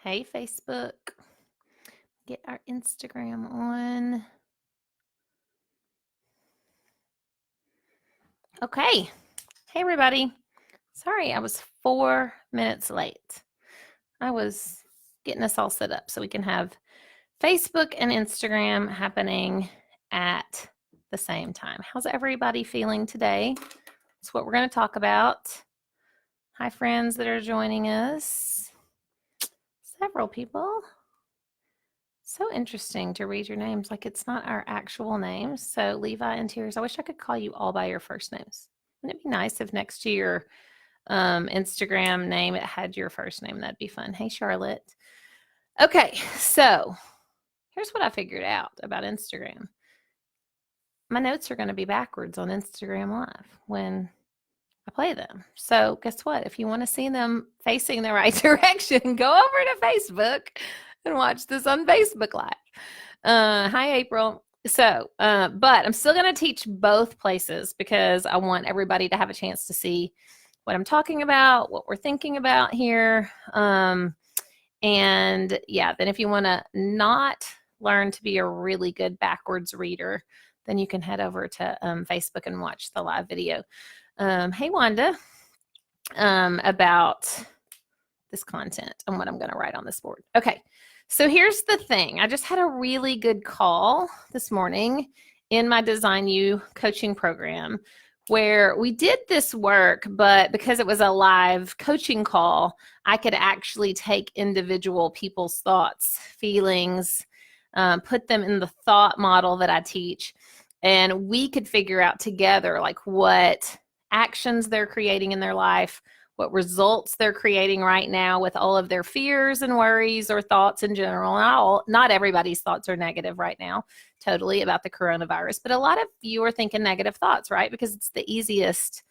Hey, Facebook. Get our Instagram on. Okay. Hey, everybody. Sorry, I was 4 minutes late. I was getting us all set up so we can have Facebook and Instagram happening at the same time. How's everybody feeling today? That's what we're going to talk about. Hi, friends that are joining us. Several people. So interesting to read your names like it's not our actual names. So Levi and Tears, I wish I could call you all by your first names. Wouldn't it be nice if next to your Instagram name it had your first name? That'd be fun. Hey, Charlotte. Okay, so here's what I figured out about Instagram. My notes are going to be backwards on Instagram Live when I play them. So guess what? If you want to see them facing the right direction, go over to Facebook and watch this on Facebook Live. Hi, April. So, but I'm still going to teach both places because I want everybody to have a chance to see what I'm talking about, what we're thinking about here. And yeah, then if you want to not learn to be a really good backwards reader, then you can head over to Facebook and watch the live video. Hey, Wanda, about this content and what I'm going to write on this board. Okay, so here's the thing. I just had a really good call this morning in my Design You coaching program where we did this work, but because it was a live coaching call, I could actually take individual people's thoughts, feelings, put them in the thought model that I teach, and we could figure out together like what actions they're creating in their life, what results they're creating right now with all of their fears and worries or thoughts in general. Not everybody's thoughts are negative right now, totally, about the coronavirus, but a lot of you are thinking negative thoughts, right? Because it's the easiest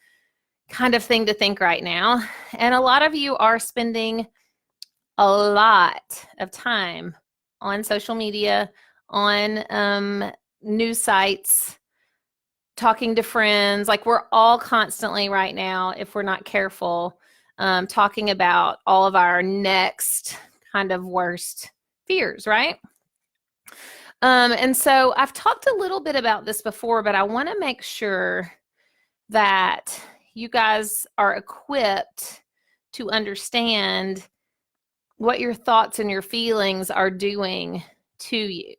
kind of thing to think right now. And a lot of you are spending a lot of time on social media, on news sites, talking to friends. Like we're all constantly right now, if we're not careful, talking about all of our next kind of worst fears, right? And so I've talked a little bit about this before, but I want to make sure that you guys are equipped to understand what your thoughts and your feelings are doing to you.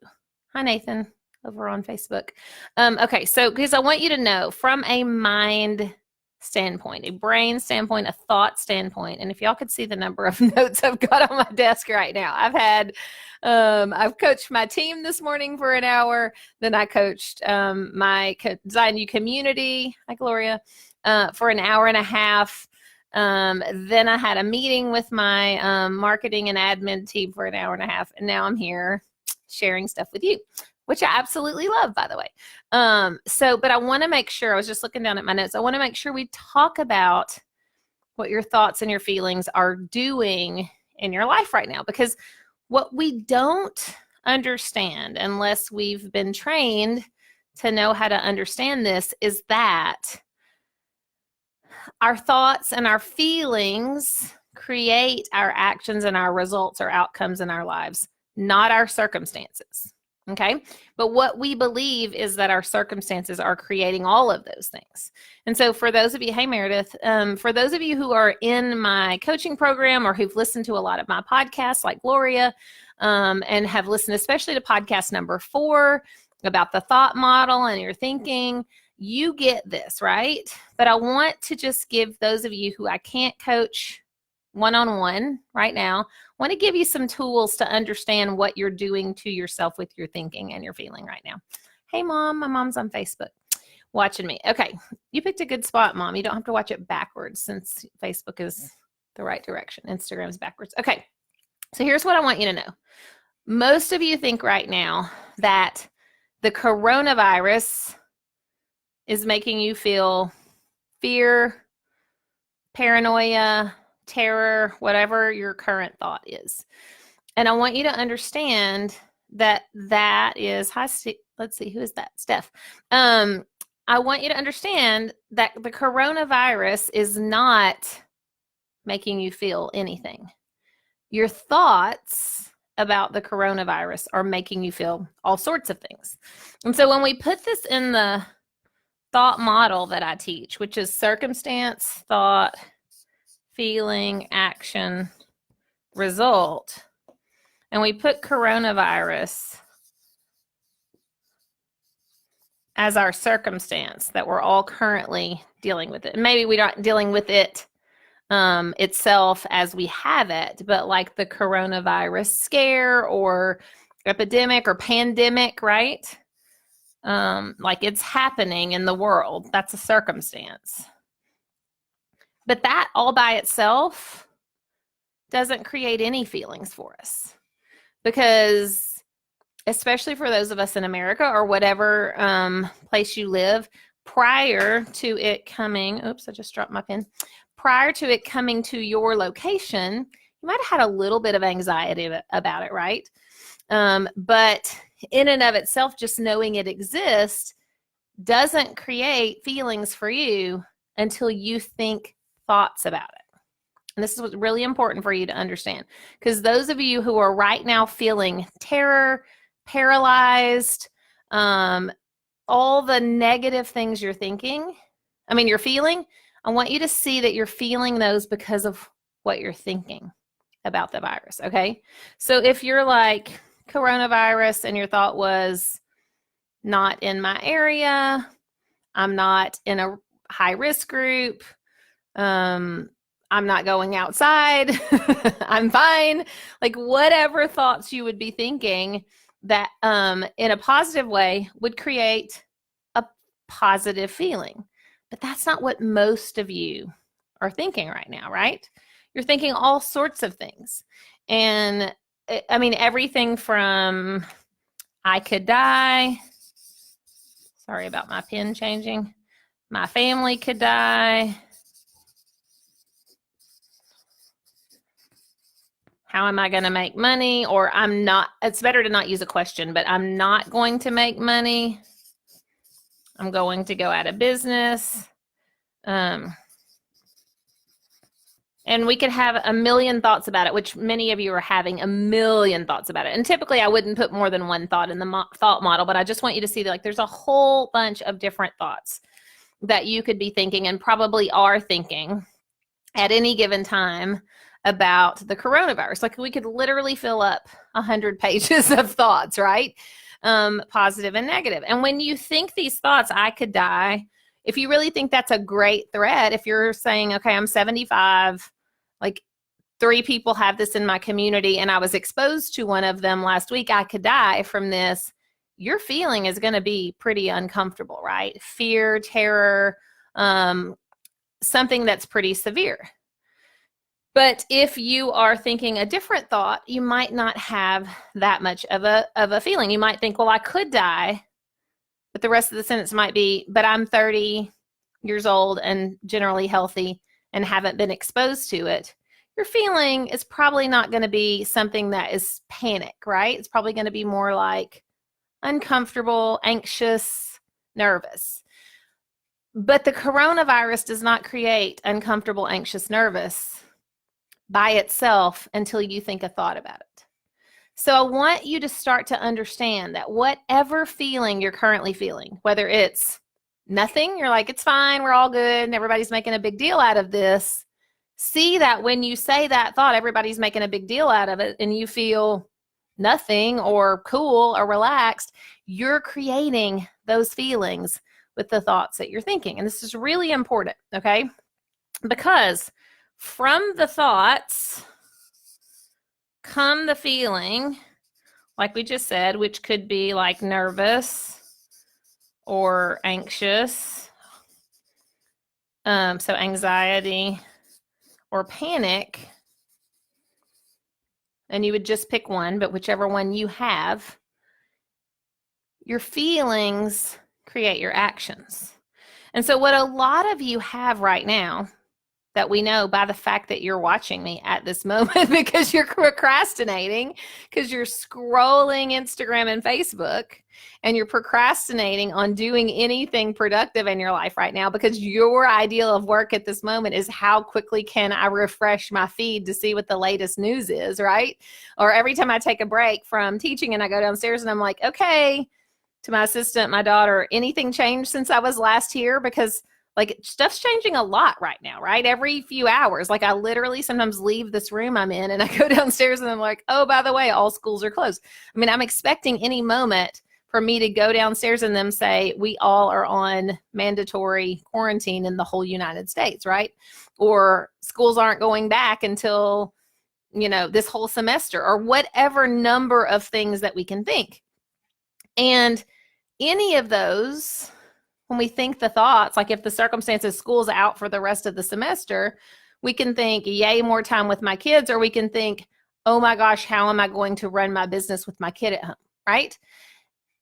Hi, Nathan, over on Facebook. Okay, so because I want you to know from a mind standpoint, a brain standpoint, a thought standpoint, and if y'all could see the number of notes I've got on my desk right now, I've coached my team this morning for an hour. Then I coached my Design You community, hi Gloria, for an hour and a half. Then I had a meeting with my marketing and admin team for an hour and a half, and now I'm here sharing stuff with you, which I absolutely love, by the way. But I want to make sure, I was just looking down at my notes, I want to make sure we talk about what your thoughts and your feelings are doing in your life right now, because what we don't understand unless we've been trained to know how to understand this is that our thoughts and our feelings create our actions and our results or outcomes in our lives, not our circumstances. Okay. But what we believe is that our circumstances are creating all of those things. And so for those of you, hey, Meredith, for those of you who are in my coaching program or who've listened to a lot of my podcasts like Gloria, and have listened especially to podcast number 4 about the thought model and your thinking, you get this, right? But I want to just give those of you who I can't coach one-on-one right now, want to give you some tools to understand what you're doing to yourself with your thinking and your feeling right now. Hey, Mom. My mom's on Facebook watching me. Okay. You picked a good spot, Mom. You don't have to watch it backwards since Facebook is the right direction. Instagram's backwards. Okay. So here's what I want you to know. Most of you think right now that the coronavirus is making you feel fear, paranoia, terror, whatever your current thought is. And I want you to understand that is, hi, let's see, who is that? Steph. I want you to understand that the coronavirus is not making you feel anything. your thoughts about the coronavirus are making you feel all sorts of things. And so when we put this in the thought model that I teach, which is circumstance, thought, feeling, action, result, and we put coronavirus as our circumstance that we're all currently dealing with it. Maybe we're not dealing with it itself as we have it, but like the coronavirus scare or epidemic or pandemic, right? Like it's happening in the world. That's a circumstance. But that all by itself doesn't create any feelings for us, because especially for those of us in America or whatever place you live, prior to it coming, oops, I just dropped my pen. Prior to it coming to your location, you might have had a little bit of anxiety about it, right? But in and of itself, just knowing it exists doesn't create feelings for you until you think thoughts about it. And this is what's really important for you to understand, because those of you who are right now feeling terror, paralyzed, all the negative things you're feeling, I want you to see that you're feeling those because of what you're thinking about the virus, okay? So if you're like coronavirus and your thought was not in my area, I'm not in a high risk group, I'm not going outside, I'm fine, like whatever thoughts you would be thinking that in a positive way would create a positive feeling. But that's not what most of you are thinking right now, right? You're thinking all sorts of things. And I mean, everything from I could die. Sorry about my pen changing. My family could die. How am I going to make money? Or I'm not, it's better to not use a question, but I'm not going to make money. I'm going to go out of business. And we could have a million thoughts about it, which many of you are having a million thoughts about it. And typically I wouldn't put more than one thought in the thought model, but I just want you to see that like there's a whole bunch of different thoughts that you could be thinking and probably are thinking at any given time about the coronavirus. Like we could literally fill up 100 pages of thoughts, right? Positive and negative. And when you think these thoughts, I could die, if you really think that's a great threat, if you're saying, okay, I'm 75, like 3 people have this in my community and I was exposed to one of them last week, I could die from this, your feeling is going to be pretty uncomfortable, right? Fear, terror, something that's pretty severe. But if you are thinking a different thought, you might not have that much of a feeling. You might think, well, I could die, but the rest of the sentence might be, but I'm 30 years old and generally healthy and haven't been exposed to it. Your feeling is probably not going to be something that is panic, right? It's probably going to be more like uncomfortable, anxious, nervous. But the coronavirus does not create uncomfortable, anxious, nervous by itself until you think a thought about it. So I want you to start to understand that whatever feeling you're currently feeling, whether it's nothing, you're like, it's fine, we're all good, and everybody's making a big deal out of this. See that when you say that thought, everybody's making a big deal out of it, and you feel nothing or cool or relaxed, you're creating those feelings with the thoughts that you're thinking. And this is really important, okay? Because from the thoughts come the feeling, like we just said, which could be like nervous or anxious. So anxiety or panic. And you would just pick one, but whichever one you have, your feelings create your actions. And so what a lot of you have right now that we know by the fact that you're watching me at this moment because you're procrastinating, because you're scrolling Instagram and Facebook, and you're procrastinating on doing anything productive in your life right now because your ideal of work at this moment is how quickly can I refresh my feed to see what the latest news is, right? Or every time I take a break from teaching and I go downstairs and I'm like, okay, to my assistant, my daughter, anything changed since I was last here? Because like stuff's changing a lot right now, right? Every few hours, like I literally sometimes leave this room I'm in and I go downstairs and I'm like, oh, by the way, all schools are closed. I mean, I'm expecting any moment for me to go downstairs and them say, we all are on mandatory quarantine in the whole United States, right? Or schools aren't going back until, this whole semester, or whatever number of things that we can think. And any of those, when we think the thoughts, like if the circumstances, school's out for the rest of the semester, we can think, yay, more time with my kids, or we can think, oh my gosh, how am I going to run my business with my kid at home, right?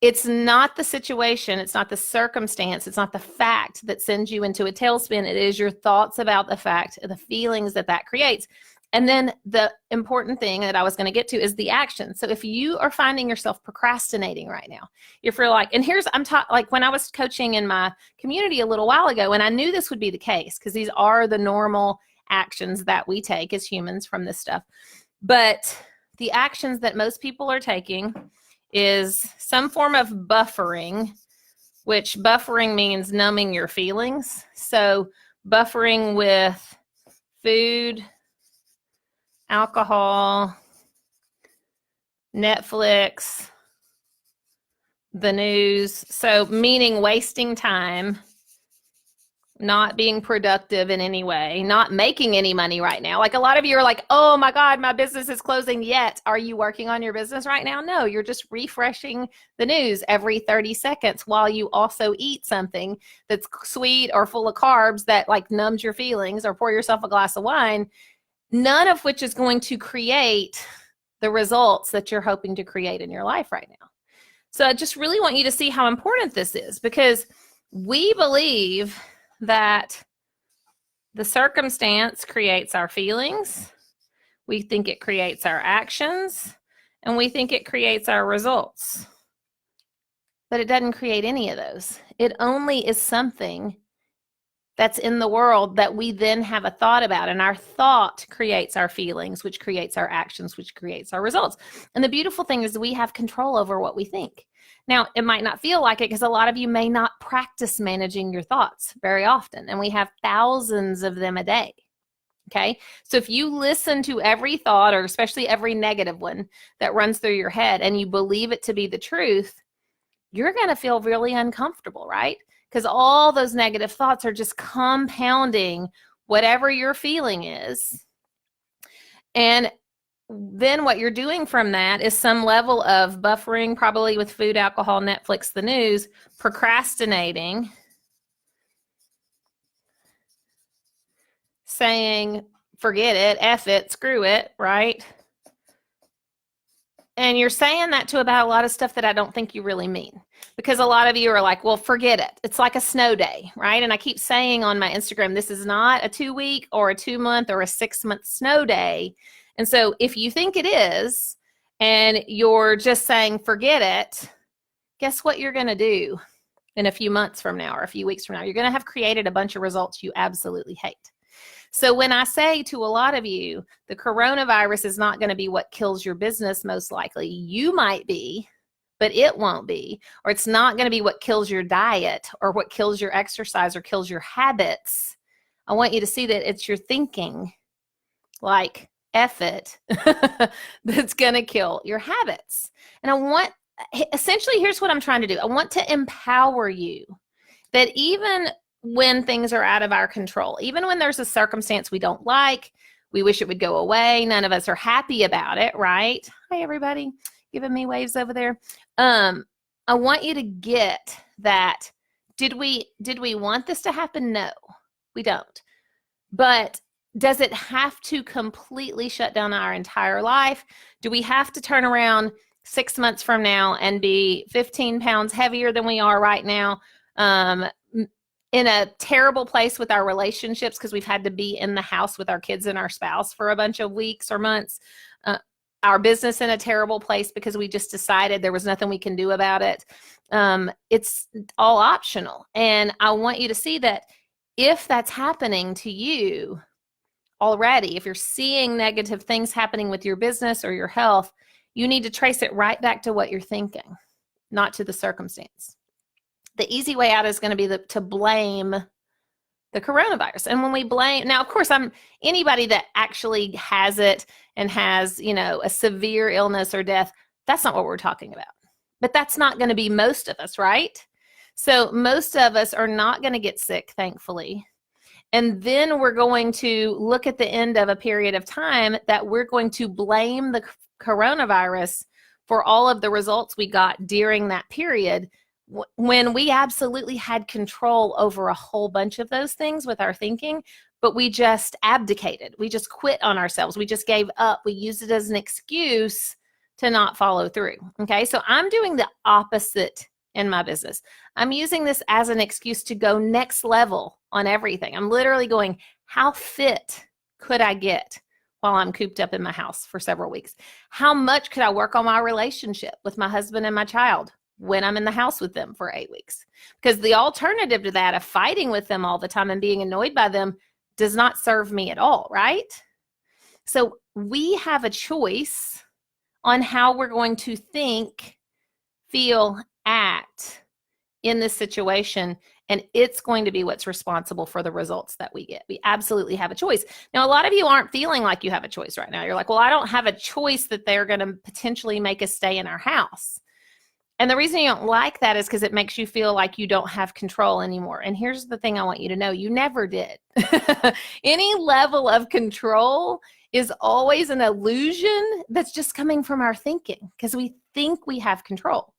It's not the situation, it's not the circumstance, it's not the fact that sends you into a tailspin. It is your thoughts about the fact, the feelings that creates. And then the important thing that I was going to get to is the action. So if you are finding yourself procrastinating right now, if you're like, and here's, like when I was coaching in my community a little while ago, and I knew this would be the case because these are the normal actions that we take as humans from this stuff. But the actions that most people are taking is some form of buffering, which buffering means numbing your feelings. So buffering with food, alcohol, Netflix, the news. So meaning wasting time, not being productive in any way, not making any money right now. Like a lot of you are like, oh my God, my business is closing yet. Are you working on your business right now? No, you're just refreshing the news every 30 seconds while you also eat something that's sweet or full of carbs that like numbs your feelings, or pour yourself a glass of wine, none of which is going to create the results that you're hoping to create in your life right now. So I just really want you to see how important this is, because we believe that the circumstance creates our feelings, we think it creates our actions, and we think it creates our results. But it doesn't create any of those. It only is something that's in the world that we then have a thought about, and our thought creates our feelings, which creates our actions, which creates our results. And the beautiful thing is we have control over what we think. Now, it might not feel like it because a lot of you may not practice managing your thoughts very often, and we have thousands of them a day. Okay, so if you listen to every thought, or especially every negative one that runs through your head, and you believe it to be the truth, you're going to feel really uncomfortable, right? Because all those negative thoughts are just compounding whatever your feeling is. And then what you're doing from that is some level of buffering, probably with food, alcohol, Netflix, the news, procrastinating, saying, forget it, F it, screw it, right? And you're saying that to about a lot of stuff that I don't think you really mean, because a lot of you are like, well, forget it. It's like a snow day, right? And I keep saying on my Instagram, this is not a 2-week or a 2-month or a 6-month snow day. And so if you think it is, and you're just saying, forget it, guess what you're going to do in a few months from now or a few weeks from now? You're going to have created a bunch of results you absolutely hate. So when I say to a lot of you, the coronavirus is not going to be what kills your business, most likely. You might be, but it won't be. Or it's not going to be what kills your diet, or what kills your exercise, or kills your habits. I want you to see that it's your thinking, like F it, that's going to kill your habits. And essentially, here's what I'm trying to do. I want to empower you that even when things are out of our control, even when there's a circumstance we don't like, we wish it would go away, none of us are happy about it, right? Hi, everybody, giving me waves over there. I want you to get that. Did we want this to happen? No, we don't. But does it have to completely shut down our entire life? Do we have to turn around 6 months from now and be 15 pounds heavier than we are right now? in a terrible place with our relationships because we've had to be in the house with our kids and our spouse for a bunch of weeks or months. Our business in a terrible place because we just decided there was nothing we can do about it. It's all optional. And I want you to see that if that's happening to you already, if you're seeing negative things happening with your business or your health, you need to trace it right back to what you're thinking, not to the circumstance. The easy way out is going to be to blame the coronavirus. And when we blame, now, of course, anybody that actually has it and has, a severe illness or death, that's not what we're talking about. But that's not going to be most of us, right? So most of us are not going to get sick, thankfully. And then we're going to look at the end of a period of time that we're going to blame the coronavirus for all of the results we got during that period, when we absolutely had control over a whole bunch of those things with our thinking, but we just abdicated. We just quit on ourselves. We just gave up. We used it as an excuse to not follow through. Okay, so I'm doing the opposite in my business. I'm using this as an excuse to go next level on everything. I'm literally going, how fit could I get while I'm cooped up in my house for several weeks? How much could I work on my relationship with my husband and my child when I'm in the house with them for 8 weeks? Because the alternative to that of fighting with them all the time and being annoyed by them does not serve me at all, right? So we have a choice on how we're going to think, feel, act in this situation, and it's going to be what's responsible for the results that we get. We absolutely have a choice. Now, a lot of you aren't feeling like you have a choice right now. You're like, well, I don't have a choice that they're going to potentially make us stay in our house. And the reason you don't like that is because it makes you feel like you don't have control anymore. And here's the thing I want you to know. You never did. Any level of control is always an illusion that's just coming from our thinking because we think we have control.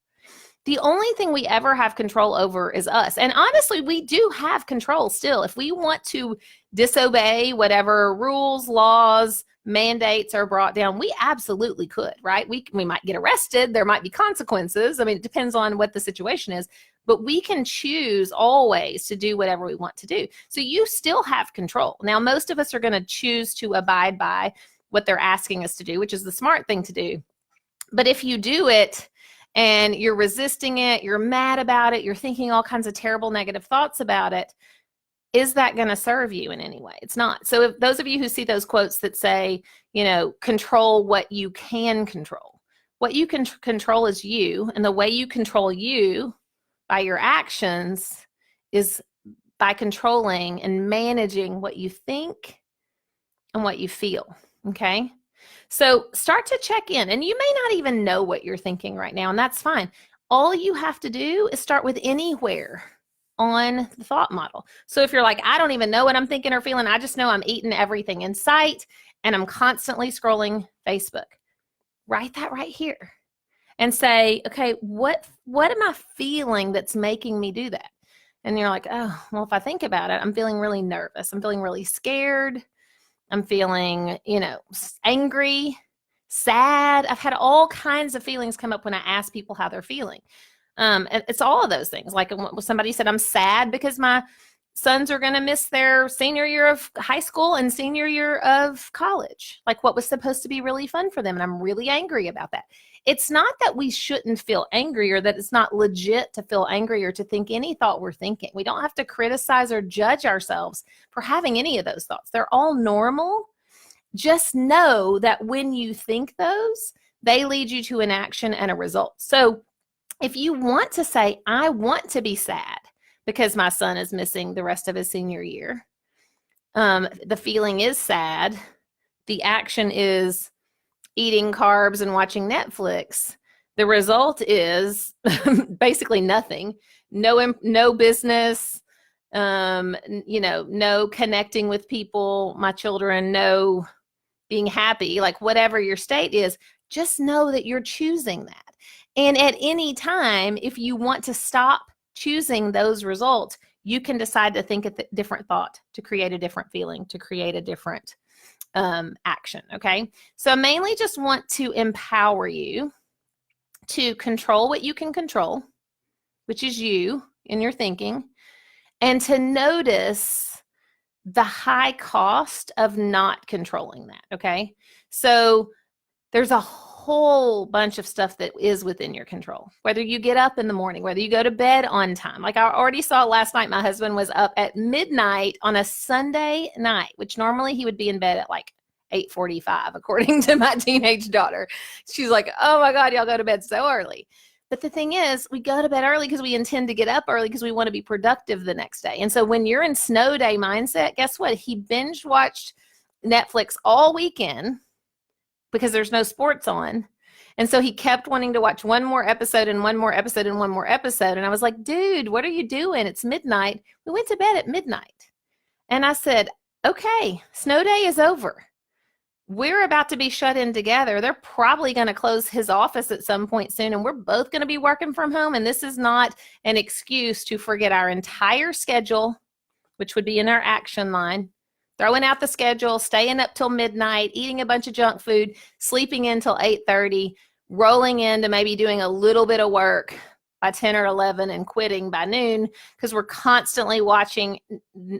The only thing we ever have control over is us. And honestly, we do have control still. If we want to disobey whatever rules, laws, mandates are brought down, we absolutely could, right? We might get arrested. There might be consequences. I mean, it depends on what the situation is, but we can choose always to do whatever we want to do. So you still have control. Now, most of us are going to choose to abide by what they're asking us to do, which is the smart thing to do. But if you do it and you're resisting it, you're mad about it, you're thinking all kinds of terrible negative thoughts about it, is that going to serve you in any way? It's not. So if those of you who see those quotes that say, control what you can control, what you can control is you. And the way you control you by your actions is by controlling and managing what you think and what you feel. Okay. So start to check in, and you may not even know what you're thinking right now, and that's fine. All you have to do is start with anywhere on the thought model. So if you're like, I don't even know what I'm thinking or feeling, I just know I'm eating everything in sight and I'm constantly scrolling Facebook, write that right here and say, okay, what am I feeling that's making me do that? And you're like, oh, well, if I think about it, I'm feeling really nervous. I'm feeling really scared. I'm feeling, angry, sad. I've had all kinds of feelings come up when I ask people how they're feeling. It's all of those things. Like somebody said, I'm sad because my sons are going to miss their senior year of high school and senior year of college, like what was supposed to be really fun for them. And I'm really angry about that. It's not that we shouldn't feel angry or that it's not legit to feel angry or to think any thought we're thinking. We don't have to criticize or judge ourselves for having any of those thoughts. They're all normal. Just know that when you think those, they lead you to an action and a result. So if you want to say, I want to be sad because my son is missing the rest of his senior year, the feeling is sad. The action is eating carbs and watching Netflix. The result is basically nothing. No business, no connecting with people, my children, no being happy, like whatever your state is, just know that you're choosing that. And at any time, if you want to stop choosing those results, you can decide to think a different thought, to create a different feeling, to create a different action. Okay. So I mainly just want to empower you to control what you can control, which is you and your thinking, and to notice the high cost of not controlling that. Okay. So there's a whole bunch of stuff that is within your control, whether you get up in the morning, whether you go to bed on time. Like I already saw last night, my husband was up at midnight on a Sunday night, which normally he would be in bed at like 8:45, according to my teenage daughter. She's like, oh my God, y'all go to bed so early. But the thing is, we go to bed early because we intend to get up early because we want to be productive the next day. And so when you're in snow day mindset, guess what? He binge watched Netflix all weekend because there's no sports on. And so he kept wanting to watch one more episode and one more episode and one more episode. And I was like, dude, what are you doing? It's midnight. We went to bed at midnight. And I said, okay, snow day is over. We're about to be shut in together. They're probably going to close his office at some point soon, and we're both going to be working from home. And this is not an excuse to forget our entire schedule, which would be in our action line, throwing out the schedule, staying up till midnight, eating a bunch of junk food, sleeping in till 8:30, rolling into maybe doing a little bit of work by 10 or 11 and quitting by noon because we're constantly watching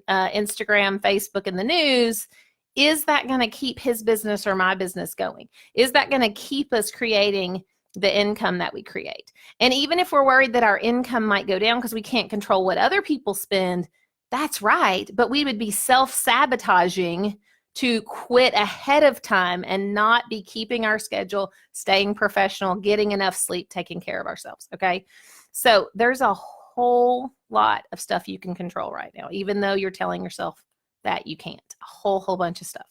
Instagram, Facebook, and the news. Is that going to keep his business or my business going? Is that going to keep us creating the income that we create? And even if we're worried that our income might go down because we can't control what other people spend, that's right. But we would be self-sabotaging to quit ahead of time and not be keeping our schedule, staying professional, getting enough sleep, taking care of ourselves. Okay. So there's a whole lot of stuff you can control right now, even though you're telling yourself that you can't. A whole bunch of stuff.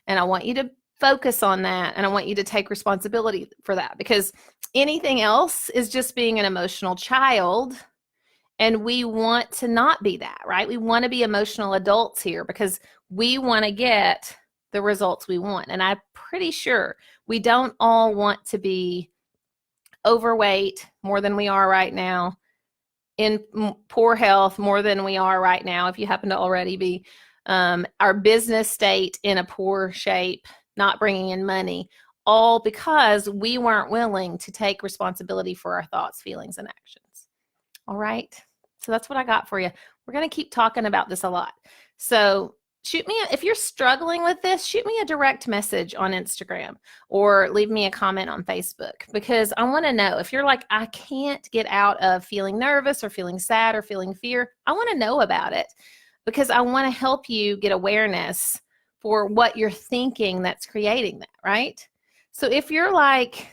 And I want you to focus on that, and I want you to take responsibility for that, because anything else is just being an emotional child, and we want to not be that, right? We want to be emotional adults here because we want to get the results we want. And I'm pretty sure we don't all want to be overweight more than we are right now, in poor health more than we are right now, if you happen to already be, our business state in a poor shape, not bringing in money, all because we weren't willing to take responsibility for our thoughts, feelings, and actions. All right. So that's what I got for you. We're going to keep talking about this a lot. So shoot me, if you're struggling with this, shoot me a direct message on Instagram or leave me a comment on Facebook, because I want to know if you're like, I can't get out of feeling nervous or feeling sad or feeling fear. I want to know about it, because I want to help you get awareness for what you're thinking that's creating that, right? So if you're like,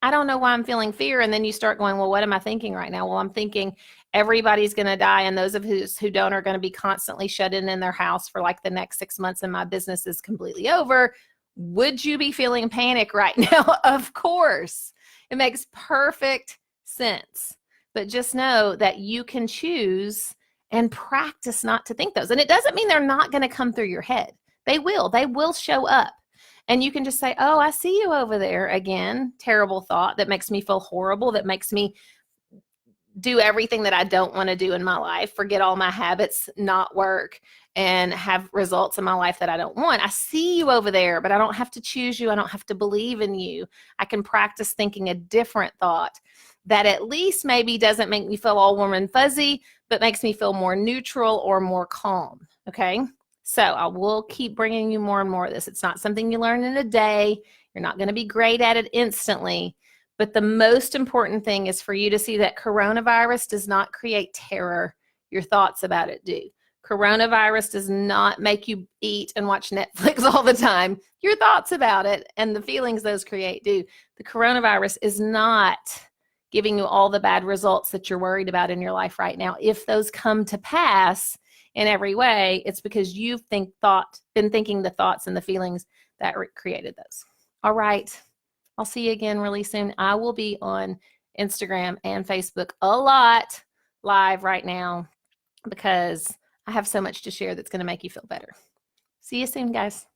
I don't know why I'm feeling fear, and then you start going, well, what am I thinking right now? Well, I'm thinking everybody's going to die, and those of us who don't are going to be constantly shut in their house for like the next 6 months, and my business is completely over. Would you be feeling panic right now? Of course. It makes perfect sense. But just know that you can choose and practice not to think those. And it doesn't mean they're not going to come through your head. They will show up. And you can just say, oh, I see you over there again. Terrible thought that makes me feel horrible, that makes me do everything that I don't want to do in my life, forget all my habits, not work, and have results in my life that I don't want. I see you over there, but I don't have to choose you. I don't have to believe in you. I can practice thinking a different thought that at least maybe doesn't make me feel all warm and fuzzy, but makes me feel more neutral or more calm. Okay. So I will keep bringing you more and more of this. It's not something you learn in a day. You're not going to be great at it instantly. But the most important thing is for you to see that coronavirus does not create terror. Your thoughts about it do. Coronavirus does not make you eat and watch Netflix all the time. Your thoughts about it and the feelings those create do. The coronavirus is not giving you all the bad results that you're worried about in your life right now. If those come to pass in every way, it's because you've been thinking the thoughts and the feelings that created those. All right. I'll see you again really soon. I will be on Instagram and Facebook a lot live right now because I have so much to share that's going to make you feel better. See you soon, guys.